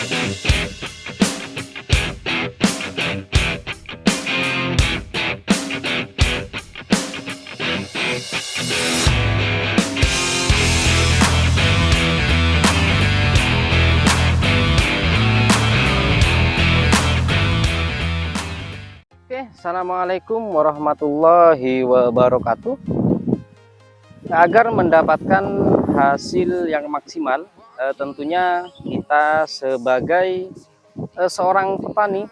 Assalamualaikum warahmatullahi wabarakatuh. Agar mendapatkan hasil yang maksimal, tentunya kita sebagai seorang petani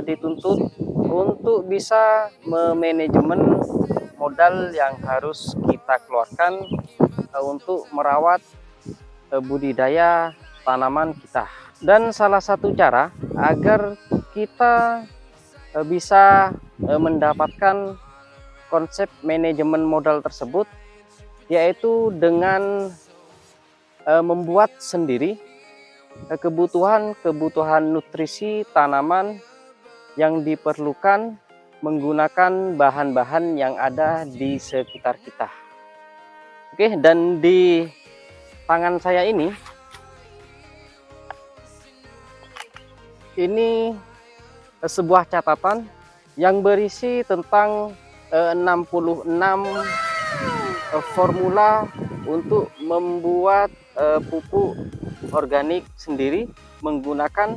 dituntut untuk bisa memanajemen modal yang harus kita keluarkan untuk merawat budidaya tanaman kita. Dan salah satu cara agar kita bisa mendapatkan konsep manajemen modal tersebut, yaitu dengan membuat sendiri kebutuhan nutrisi tanaman yang diperlukan menggunakan bahan-bahan yang ada di sekitar kita. Oke, dan di tangan saya ini sebuah catatan yang berisi tentang 66 formula untuk membuat pupuk organik sendiri menggunakan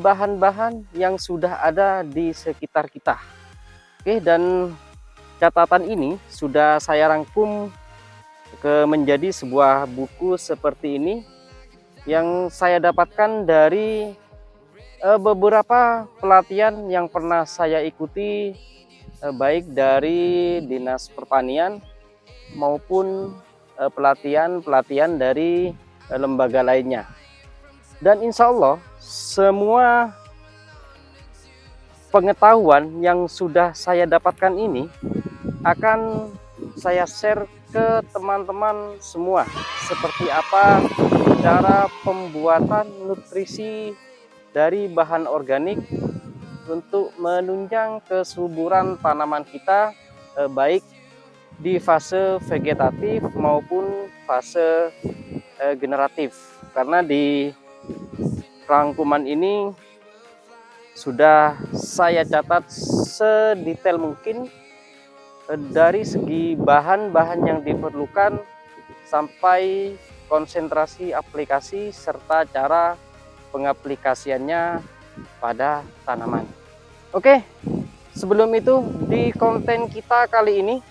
bahan-bahan yang sudah ada di sekitar kita. Oke, dan catatan ini sudah saya rangkum menjadi sebuah buku seperti ini yang saya dapatkan dari beberapa pelatihan yang pernah saya ikuti, baik dari Dinas Pertanian maupun pelatihan dari lembaga lainnya. Dan insya Allah semua pengetahuan yang sudah saya dapatkan ini akan saya share ke teman-teman semua, seperti apa cara pembuatan nutrisi dari bahan organik untuk menunjang kesuburan tanaman kita, baik di fase vegetatif maupun fase generatif. Karena di rangkuman ini sudah saya catat sedetail mungkin dari segi bahan-bahan yang diperlukan sampai konsentrasi aplikasi serta cara pengaplikasiannya pada tanaman. Oke, sebelum itu di konten kita kali ini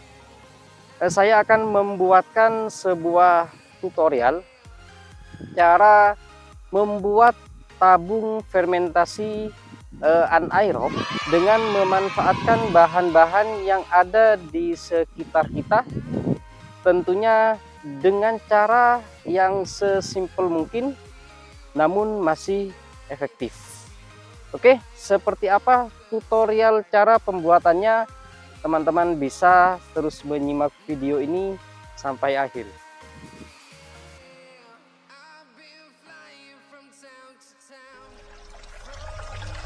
saya akan membuatkan sebuah tutorial cara membuat tabung fermentasi anaerob dengan memanfaatkan bahan-bahan yang ada di sekitar kita, tentunya dengan cara yang sesimpel mungkin namun masih efektif. Oke, seperti apa tutorial cara pembuatannya? Teman-teman bisa terus menyimak video ini sampai akhir.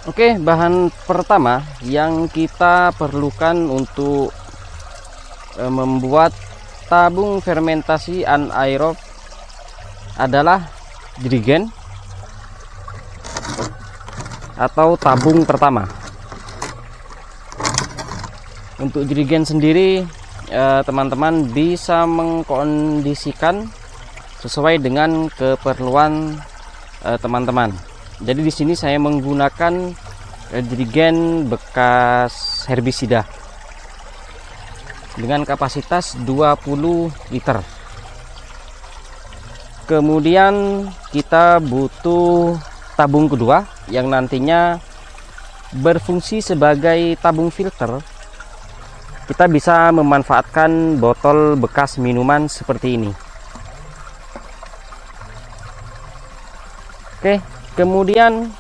Oke, bahan pertama yang kita perlukan untuk membuat tabung fermentasi anaerob adalah jerigen atau tabung pertama. Untuk jerigen sendiri teman-teman bisa mengkondisikan sesuai dengan keperluan teman-teman. Jadi di sini saya menggunakan jerigen bekas herbisida dengan kapasitas 20 liter. Kemudian kita butuh tabung kedua yang nantinya berfungsi sebagai tabung filter. Kita bisa memanfaatkan botol bekas minuman seperti ini. Oke, kemudian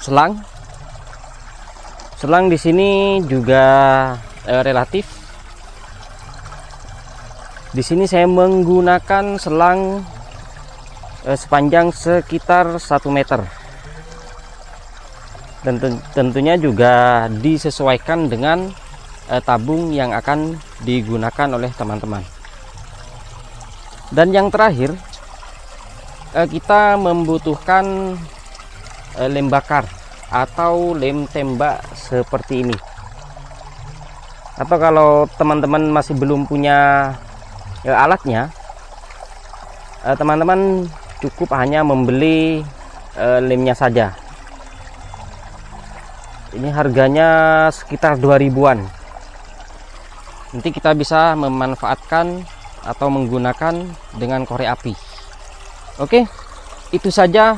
selang di sini juga relatif. Di sini saya menggunakan selang sepanjang sekitar 1 meter, dan tentunya juga disesuaikan dengan tabung yang akan digunakan oleh teman-teman. Dan yang terakhir kita membutuhkan lem bakar atau lem tembak seperti ini. Atau kalau teman-teman masih belum punya alatnya, teman-teman cukup hanya membeli lemnya saja. Ini harganya sekitar 2000-an. Nanti kita bisa memanfaatkan atau menggunakan dengan korek api. Oke, itu saja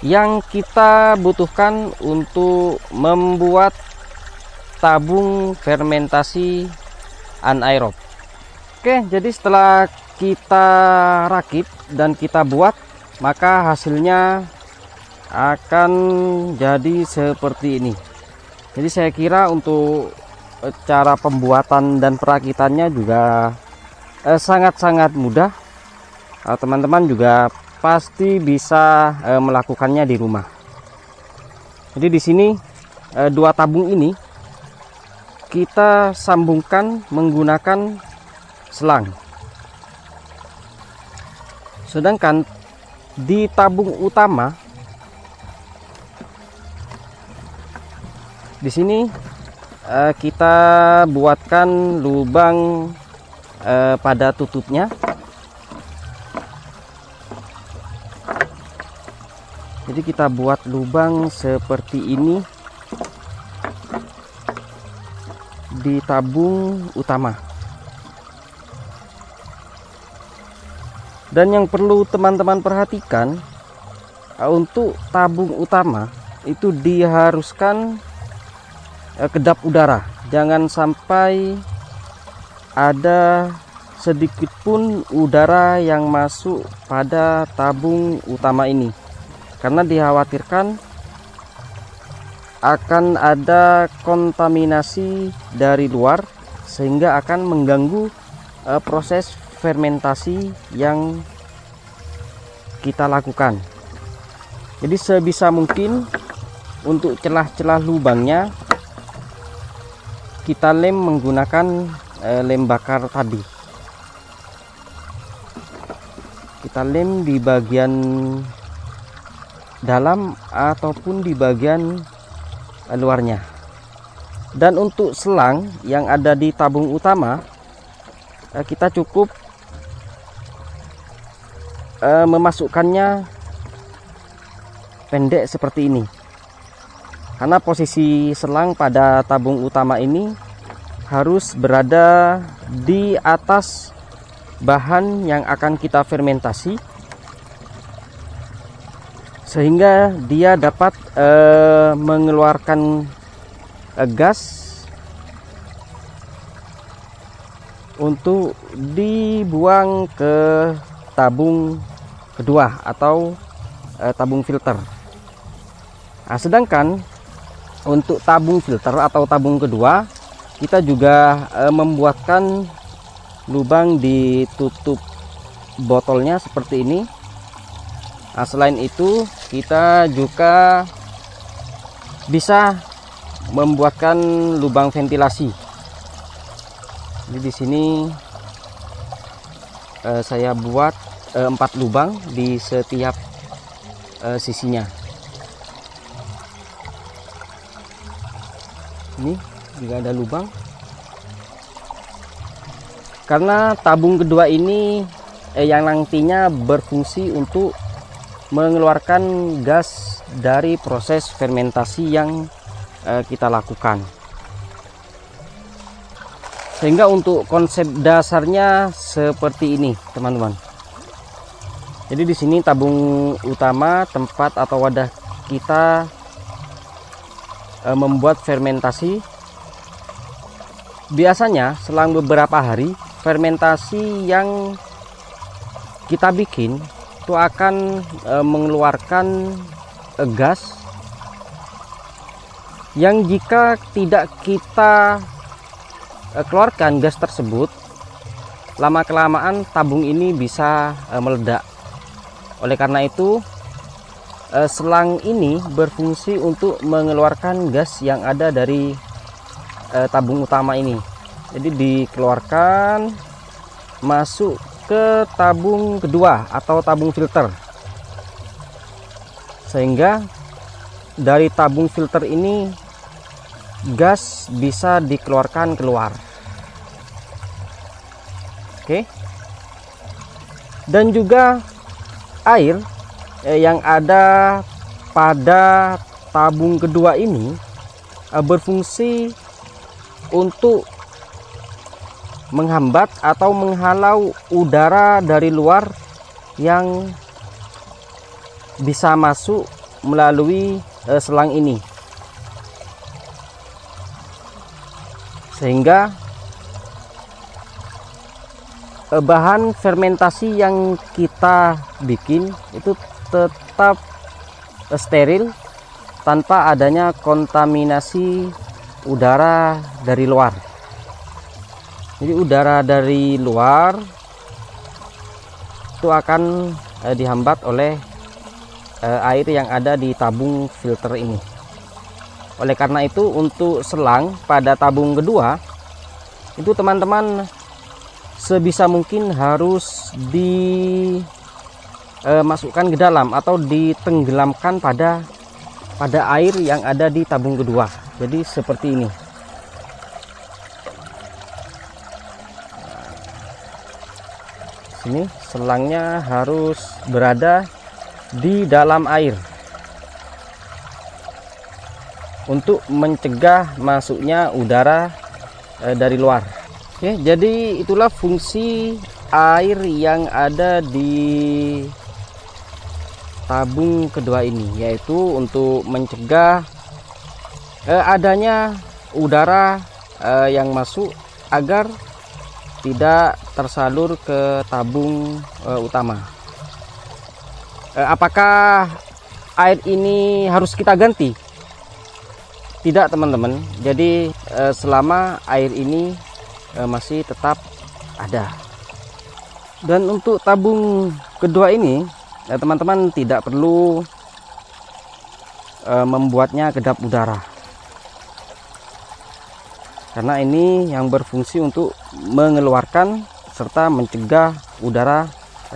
yang kita butuhkan untuk membuat tabung fermentasi anaerob. Oke, jadi setelah kita rakit dan kita buat, maka hasilnya akan jadi seperti ini. Jadi saya kira untuk cara pembuatan dan perakitannya juga sangat-sangat mudah. Teman-teman juga pasti bisa melakukannya di rumah. Jadi di sini dua tabung ini kita sambungkan menggunakan selang. Sedangkan di tabung utama di sini kita buatkan lubang pada tutupnya. Jadi kita buat lubang seperti ini di tabung utama. Dan yang perlu teman-teman perhatikan, untuk tabung utama itu diharuskan kedap udara, jangan sampai ada sedikit pun udara yang masuk pada tabung utama ini, karena dikhawatirkan akan ada kontaminasi dari luar sehingga akan mengganggu proses fermentasi yang kita lakukan. Jadi sebisa mungkin untuk celah-celah lubangnya kita lem menggunakan lem bakar tadi. Kita lem di bagian dalam ataupun di bagian luarnya. Dan untuk selang yang ada di tabung utama, kita cukup memasukkannya pendek seperti ini. Karena posisi selang pada tabung utama ini harus berada di atas bahan yang akan kita fermentasi, sehingga dia dapat mengeluarkan gas untuk dibuang ke tabung kedua atau tabung filter. Nah, sedangkan untuk tabung filter atau tabung kedua, kita juga membuatkan lubang di tutup botolnya seperti ini. Nah, selain itu kita juga bisa membuatkan lubang ventilasi. Jadi di sini saya buat 4 lubang di setiap sisinya. Ini juga ada lubang. Karena tabung kedua ini yang nantinya berfungsi untuk mengeluarkan gas dari proses fermentasi yang kita lakukan. Sehingga untuk konsep dasarnya seperti ini, teman-teman. Jadi di sini tabung utama, tempat atau wadah kita membuat fermentasi. Biasanya selang beberapa hari, fermentasi yang kita bikin itu akan mengeluarkan gas yang jika tidak kita keluarkan gas tersebut, lama-kelamaan tabung ini bisa meledak. Oleh karena itu, selang ini berfungsi untuk mengeluarkan gas yang ada dari tabung utama ini. Jadi dikeluarkan, masuk ke tabung kedua atau tabung filter, sehingga dari tabung filter ini gas bisa dikeluarkan keluar. Oke. Dan juga air yang ada pada tabung kedua ini berfungsi untuk menghambat atau menghalau udara dari luar yang bisa masuk melalui selang ini, sehingga bahan fermentasi yang kita bikin itu tetap steril tanpa adanya kontaminasi udara dari luar. Jadi udara dari luar itu akan dihambat oleh air yang ada di tabung filter ini. Oleh karena itu, untuk selang pada tabung kedua itu teman-teman sebisa mungkin harus dimasukkan ke dalam atau ditenggelamkan pada air yang ada di tabung kedua. Jadi seperti ini. Sini selangnya harus berada di dalam air untuk mencegah masuknya udara dari luar. Oke, jadi itulah fungsi air yang ada di tabung kedua ini, yaitu untuk mencegah adanya udara yang masuk agar tidak tersalur ke tabung utama. Apakah air ini harus kita ganti? Tidak, teman-teman. Jadi selama air ini masih tetap ada. Dan untuk tabung kedua ini, teman-teman tidak perlu membuatnya kedap udara, karena ini yang berfungsi untuk mengeluarkan serta mencegah udara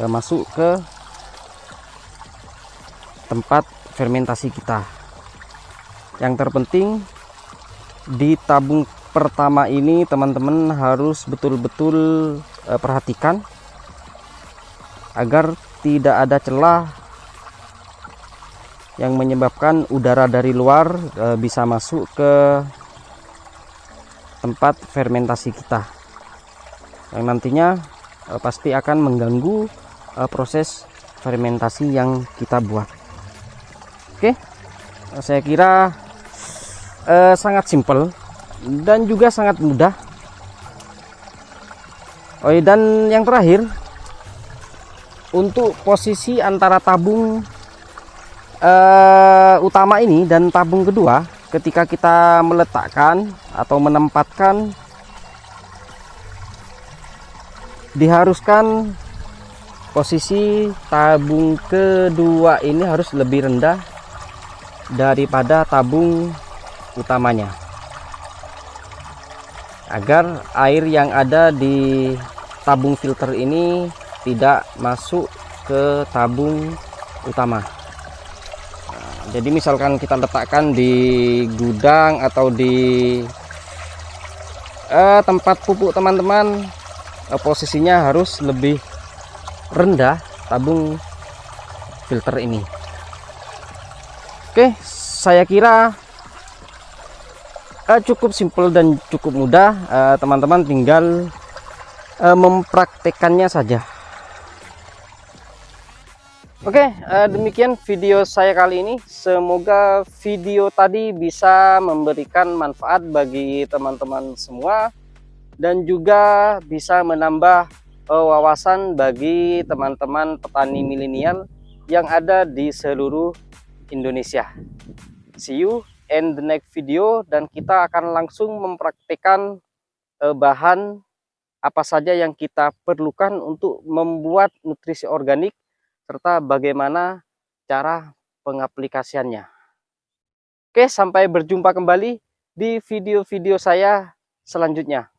masuk ke tempat fermentasi kita. Yang terpenting di tabung pertama ini teman-teman harus betul-betul perhatikan agar tidak ada celah yang menyebabkan udara dari luar bisa masuk ke tempat fermentasi kita, yang nantinya pasti akan mengganggu proses fermentasi yang kita buat. Oke, saya kira sangat simpel dan juga sangat mudah. Oh, dan yang terakhir, untuk posisi antara tabung utama ini dan tabung kedua, ketika kita meletakkan atau menempatkan, diharuskan posisi tabung kedua ini harus lebih rendah daripada tabung utamanya, agar air yang ada di tabung filter ini tidak masuk ke tabung utama. Jadi misalkan kita letakkan di gudang atau di tempat pupuk teman-teman, posisinya harus lebih rendah tabung filter ini. Oke, saya kira cukup simpel dan cukup mudah. Teman-teman tinggal mempraktekannya saja. Oke, demikian video saya kali ini. Semoga video tadi bisa memberikan manfaat bagi teman-teman semua dan juga bisa menambah wawasan bagi teman-teman petani milenial yang ada di seluruh Indonesia. See you in the next video, dan kita akan langsung mempraktikkan bahan apa saja yang kita perlukan untuk membuat nutrisi organik serta bagaimana cara pengaplikasiannya. Oke, sampai berjumpa kembali di video-video saya selanjutnya.